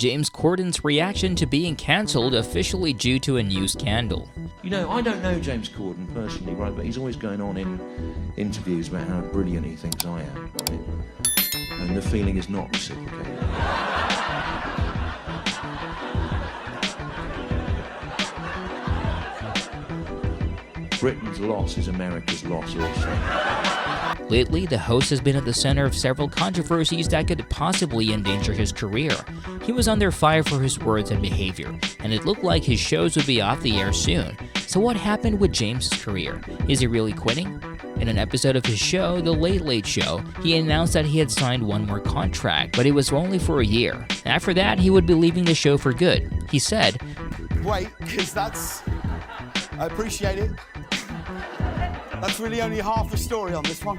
James Corden's reaction to being cancelled officially due to a new scandal. You know, I don't know James Corden personally, right, but he's always going on in interviews about how brilliant he thinks I am, right? And the feeling is not reciprocated. Britain's loss is America's loss also. Lately, the host has been at the center of several controversies that could possibly endanger his career. He was under fire for his words and behavior, and it looked like his shows would be off the air soon. So what happened with James' career? Is he really quitting? In an episode of his show, The Late Late Show, he announced that he had signed one more contract, but it was only for a year. After that, he would be leaving the show for good. He said, "Wait, because I appreciate it. That's really only half the story on this one.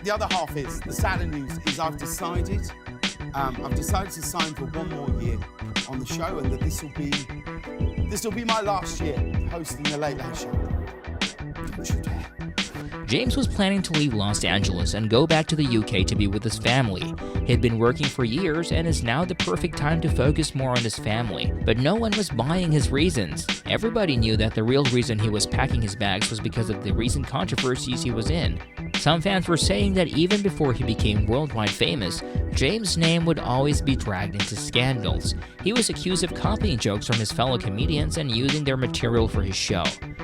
The other half is, the sadder news is I've decided to sign for one more year on the show, and that this will be my last year hosting The Late Late Show. Don't you dare." James was planning to leave Los Angeles and go back to the UK to be with his family. He had been working for years and is now the perfect time to focus more on his family, but no one was buying his reasons. Everybody knew that the real reason he was packing his bags was because of the recent controversies he was in. Some fans were saying that even before he became worldwide famous, James' name would always be dragged into scandals. He was accused of copying jokes from his fellow comedians and using their material for his show.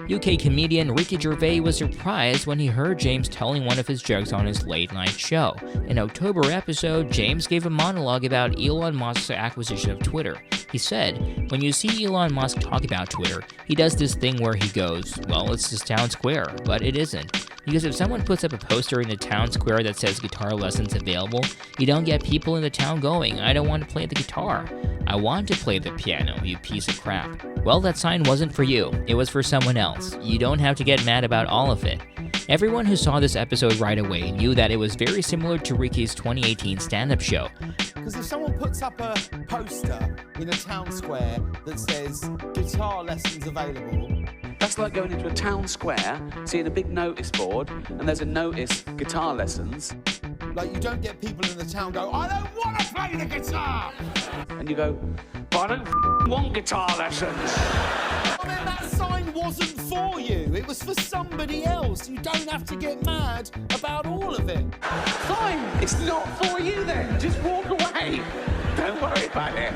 UK comedian Ricky Gervais was surprised when he heard James telling one of his jokes on his late night show. In an October episode, James gave a monologue about Elon Musk's acquisition of Twitter. He said, "When you see Elon Musk talk about Twitter, he does this thing where he goes, well, it's just town square, but it isn't. Because if someone puts up a poster in the town square that says guitar lessons available, you don't get people in the town going, I don't want to play the guitar. I want to play the piano, you piece of crap. Well, that sign wasn't for you. It was for someone else. You don't have to get mad about all of it." Everyone who saw this episode right away knew that it was very similar to Ricky's 2018 stand-up show. Because if someone puts up a poster in a town square that says guitar lessons available, that's like going into a town square, seeing a big notice board, and there's a notice, guitar lessons. Like, you don't get people in the town go, "I don't want to play the guitar!" And you go, "But I don't want guitar lessons." I mean, that sign wasn't for you. It was for somebody else. You don't have to get mad about all of it. Fine, it's not for you then. Just walk away. Don't worry about it.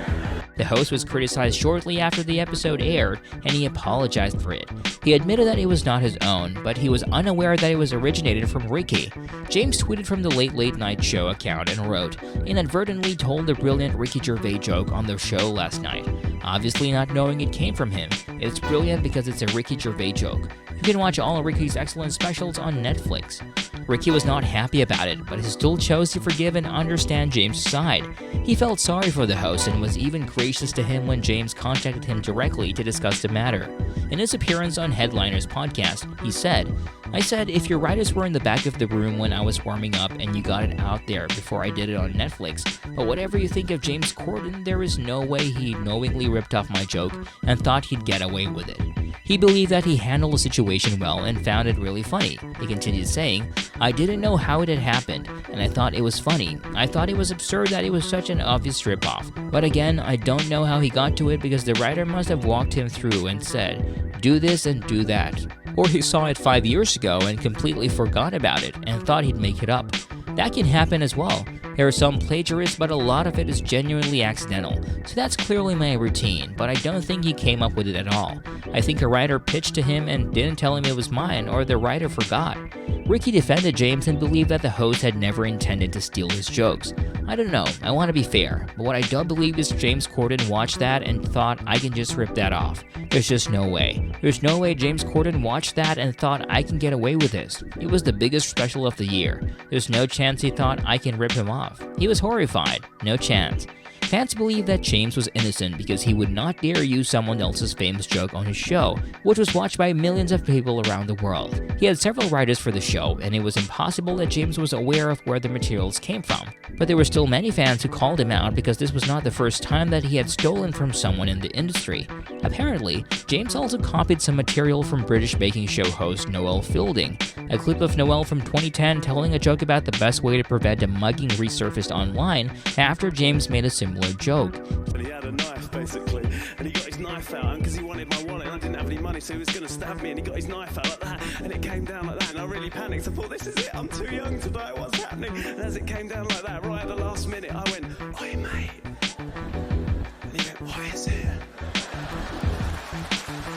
The host was criticized shortly after the episode aired, and he apologized for it. He admitted that it was not his own, but he was unaware that it was originated from Ricky. James tweeted from the Late Late Night Show account and wrote, "Inadvertently told the brilliant Ricky Gervais joke on the show last night. Obviously not knowing it came from him. It's brilliant because it's a Ricky Gervais joke. You can watch all of Ricky's excellent specials on Netflix." Ricky was not happy about it, but he still chose to forgive and understand James' side. He felt sorry for the host and was even gracious to him when James contacted him directly to discuss the matter. In his appearance on Headliner's podcast, he said, "I said if your writers were in the back of the room when I was warming up and you got it out there before I did it on Netflix, but whatever you think of James Corden, there is no way he knowingly ripped off my joke and thought he'd get away with it." He believed that he handled the situation well and found it really funny. He continued saying, "I didn't know how it had happened, and I thought it was funny. I thought it was absurd that it was such an obvious ripoff. But again, I don't know how he got to it because the writer must have walked him through and said, do this and do that. Or he saw it 5 years ago and completely forgot about it and thought he'd make it up. That can happen as well. There are some plagiarists, but a lot of it is genuinely accidental. So that's clearly my routine, but I don't think he came up with it at all. I think a writer pitched to him and didn't tell him it was mine, or the writer forgot." Ricky defended James and believed that the host had never intended to steal his jokes. "I don't know, I want to be fair, but what I don't believe is James Corden watched that and thought I can just rip that off. There's just no way. There's no way James Corden watched that and thought I can get away with this. It was the biggest special of the year. There's no chance he thought I can rip him off. He was horrified. No chance. Fans believe that James was innocent because he would not dare use someone else's famous joke on his show, which was watched by millions of people around the world. He had several writers for the show, and it was impossible that James was aware of where the materials came from. But there were still many fans who called him out because this was not the first time that he had stolen from someone in the industry. Apparently, James also copied some material from British baking show host Noel Fielding. A clip of Noel from 2010 telling a joke about the best way to prevent a mugging resurfaced online after James made a similar joke. And he had a knife, basically, and he got his knife out because he wanted my wallet and I didn't have any money, so he was going to stab me, and he got his knife out like that, and it came down like that, and I really panicked. I thought, this is it, I'm too young to know what's happening. And as it came down like that, right at the last minute, I went, "Oi, mate." And he went, "What is it?"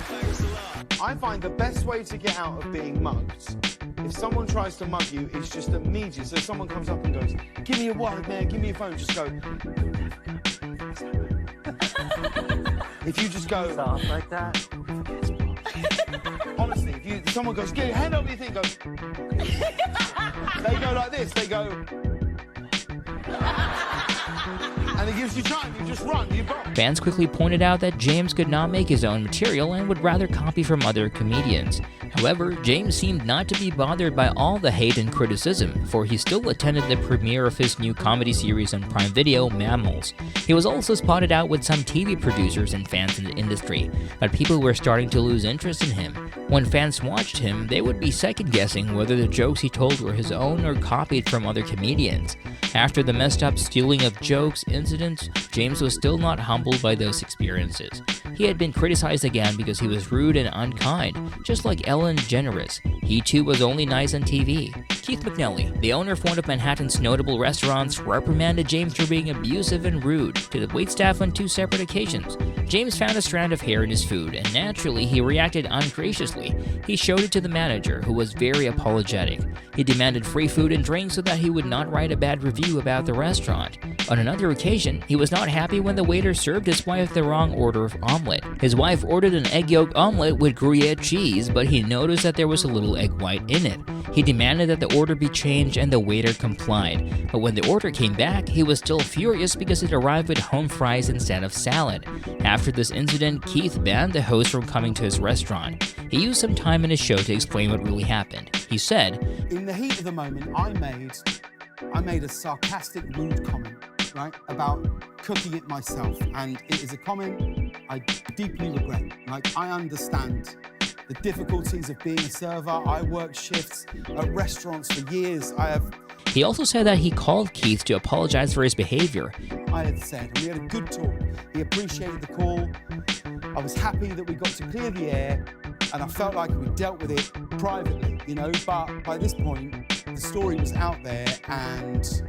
Thanks a lot. I find the best way to get out of being mugged, if someone tries to mug you, is just immediate. So if someone comes up and goes, "Give me your wallet, man, give me your phone," just go. If you just go Stuff like that. honestly, if someone goes, "Get your hand over your thing," go. They go like this. They go. And it gives you time, you just run, you bomb. Fans quickly pointed out that James could not make his own material and would rather copy from other comedians. However, James seemed not to be bothered by all the hate and criticism, for he still attended the premiere of his new comedy series on Prime Video, Mammals. He was also spotted out with some TV producers and fans in the industry, but people were starting to lose interest in him. When fans watched him, they would be second-guessing whether the jokes he told were his own or copied from other comedians. After the messed-up stealing of jokes incidents, James was still not humbled by those experiences. He had been criticized again because he was rude and unkind, just like Ellen DeGeneres. He too was only nice on TV. Keith McNally, the owner of one of Manhattan's notable restaurants, reprimanded James for being abusive and rude to the waitstaff on 2 separate occasions. James found a strand of hair in his food, and naturally he reacted ungraciously. He showed it to the manager, who was very apologetic. He demanded free food and drink so that he would not write a bad review about the restaurant. On another occasion, he was not happy when the waiter served his wife the wrong order of omelet. His wife ordered an egg yolk omelet with Gruyere cheese, but he noticed that there was a little egg white in it. He demanded that the order be changed, and the waiter complied. But when the order came back, he was still furious because it arrived with home fries instead of salad. After this incident, Keith banned the host from coming to his restaurant. He used some time in his show to explain what really happened. He said, In the heat of the moment, I made a sarcastic, rude comment, right, about cooking it myself, and it is a comment I deeply regret. Like, I understand the difficulties of being a server. I worked shifts at restaurants for years. He also said that he called Keith to apologize for his behavior. I had said, and we had a good talk. He appreciated the call. I was happy that we got to clear the air, and I felt like we dealt with it privately, you know, but by this point, the story was out there, and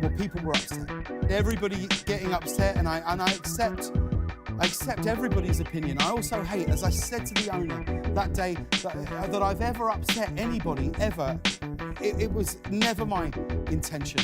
well, people were upset. Everybody getting upset, and I accept everybody's opinion. I also hate, as I said to the owner that day, that I've ever upset anybody, ever. It was never my intention.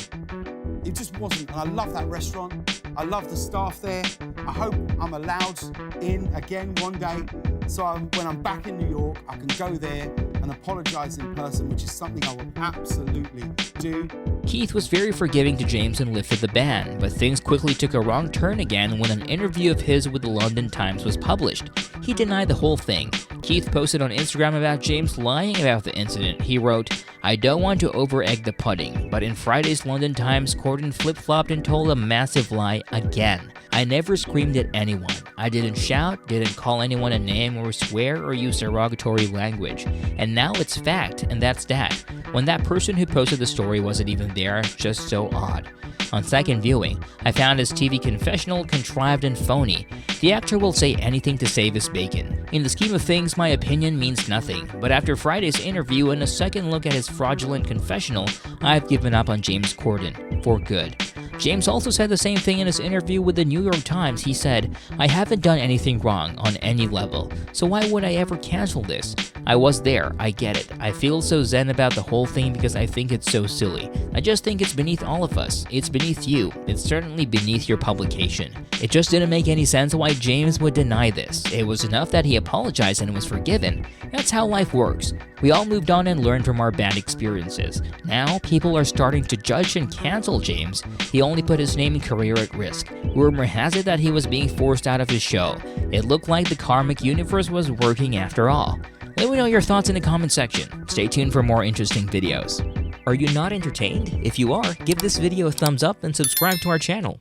It just wasn't. And I love that restaurant. I love the staff there. I hope I'm allowed in again one day. So when I'm back in New York, I can go there and apologize in person, which is something I will absolutely do. Keith was very forgiving to James and lifted the ban, but things quickly took a wrong turn again when an interview of his with the London Times was published. He denied the whole thing. Keith posted on Instagram about James lying about the incident. He wrote, "I don't want to over-egg the pudding, but in Friday's London Times, Corden flip-flopped and told a massive lie again. I never screamed at anyone. I didn't shout, didn't call anyone a name or swear or use derogatory language. And now it's fact, and that's that. When that person who posted the story wasn't even there, just so odd." On second viewing, I found his TV confessional contrived and phony. The actor will say anything to save his bacon. In the scheme of things, my opinion means nothing, but after Friday's interview and a second look at his fraudulent confessional, I've given up on James Corden, for good. James also said the same thing in his interview with the New York Times. He said, "I haven't done anything wrong on any level, so why would I ever cancel this? I was there, I get it. I feel so zen about the whole thing because I think it's so silly. I just think it's beneath all of us. It's beneath you. It's certainly beneath your publication. It just didn't make any sense why James would deny this. It was enough that he apologized and was forgiven. That's how life works. We all moved on and learned from our bad experiences. Now, people are starting to judge and cancel James. He only put his name and career at risk. Rumor has it that he was being forced out of his show. It looked like the karmic universe was working after all. Let me know your thoughts in the comment section. Stay tuned for more interesting videos. Are you not entertained? If you are, give this video a thumbs up and subscribe to our channel.